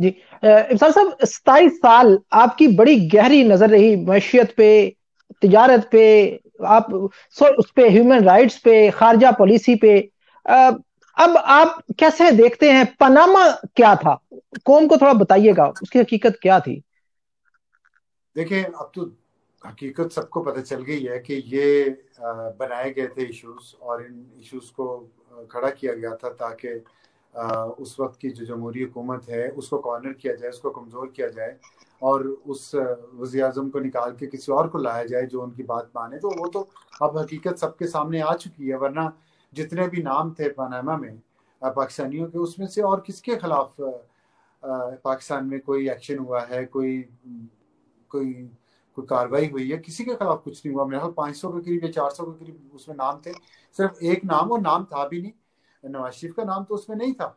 جی افضال صاحب، 27 سال آپ کی بڑی گہری نظر رہی معیشت پہ، تجارت پہ، آپ اس پہ ہیومن رائٹس پہ، خارجہ پالیسی پہ. اب آپ کیسے دیکھتے ہیں پاناما کیا تھا؟ قوم کو تھوڑا بتائیے گا اس کی حقیقت کیا تھی. دیکھیں، اب تو حقیقت سب کو پتہ چل گئی ہے کہ یہ بنائے گئے تھے ایشوز، اور ان ایشوز کو کھڑا کیا گیا تھا تاکہ اس وقت کی جو جمہوری حکومت ہے اس کو کارنر کیا جائے، اس کو کمزور کیا جائے، اور اس وزیر اعظم کو نکال کے کسی اور کو لایا جائے جو ان کی بات مانے. تو وہ تو اب حقیقت سب کے سامنے آ چکی ہے. ورنہ جتنے بھی نام تھے پاناما میں پاکستانیوں کے، اس میں سے اور کس کے خلاف پاکستان میں کوئی ایکشن ہوا ہے، کوئی کوئی کاروائی ہوئی ہے؟ کسی کے خلاف کچھ نہیں ہوا. میرے خیال 500 کے قریب یا 400 کے قریب اس میں نام تھے. صرف ایک نام، اور نام تھا بھی نہیں، نواز شریف کا نام تو اس میں نہیں تھا،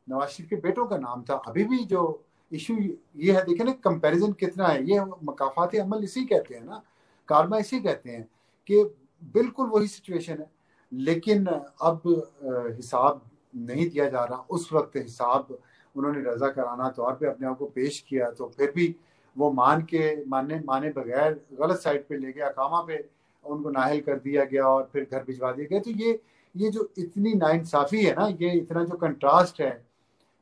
نواز شریف کے بیٹوں کا نام تھا. ابھی بھی جو ایشو یہ ہے، دیکھیں نا کمپیریزن کتنا ہے. یہ مکافات عمل اسی کہتے ہیں نا، کارما اسی کہتے ہیں کہ بالکل وہی سچویشن ہے. لیکن اب حساب نہیں دیا جا رہا. اس وقت حساب انہوں نے رضا کرانہ طور پہ اپنے آپ کو پیش کیا، تو پھر بھی وہ مانے بغیر غلط سائٹ پہ لے گیا، اقامہ پہ ان کو نااہل کر دیا گیا اور پھر گھر بھجوا دیا گیا. تو یہ جو اتنی ناانصافی ہے نا، یہ اتنا جو کنٹراسٹ ہے،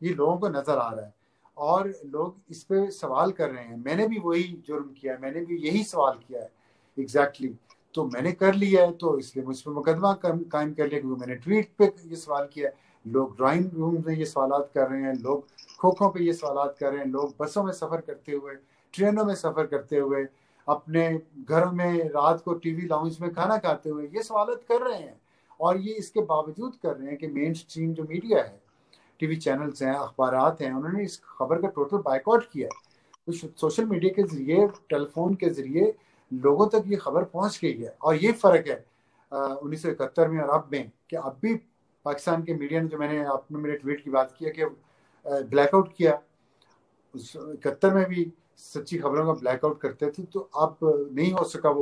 یہ لوگوں کو نظر آ رہا ہے، اور لوگ اس پہ سوال کر رہے ہیں. میں نے بھی وہی جرم کیا ہے، میں نے بھی یہی سوال کیا ہے ایگزیکٹلی. تو میں نے کر لیا ہے، تو اس لیے مجھ پہ مقدمہ قائم کر لیا، کیونکہ میں نے ٹویٹ پہ یہ سوال کیا ہے. لوگ ڈرائنگ روم میں یہ سوالات کر رہے ہیں، لوگ کھوکھوں پہ یہ سوالات کر رہے ہیں، لوگ بسوں میں سفر کرتے ہوئے، ٹرینوں میں سفر کرتے ہوئے، اپنے گھروں میں رات کو ٹی وی لاؤنج میں کھانا کھاتے ہوئے یہ سوالات کر رہے ہیں. اور یہ اس کے باوجود کر رہے ہیں کہ مین سٹریم جو میڈیا ہے، ٹی وی چینلز ہیں، اخبارات ہیں، انہوں نے اس خبر کا ٹوٹل بائیکاٹ کیا ہے. تو سوشل میڈیا کے ذریعے، ٹیلی فون کے ذریعے لوگوں تک یہ خبر پہنچ گئی ہے. اور یہ فرق ہے 1971 میں اور اب میں، کہ اب بھی پاکستان کے میڈیا نے، جو میں نے آپ نے میرے ٹویٹ کی بات کیا کہ بلیک آؤٹ کیا، 71 میں بھی سچی خبروں کا بلیک آؤٹ کرتے تھے، تو اب نہیں ہو سکا وہ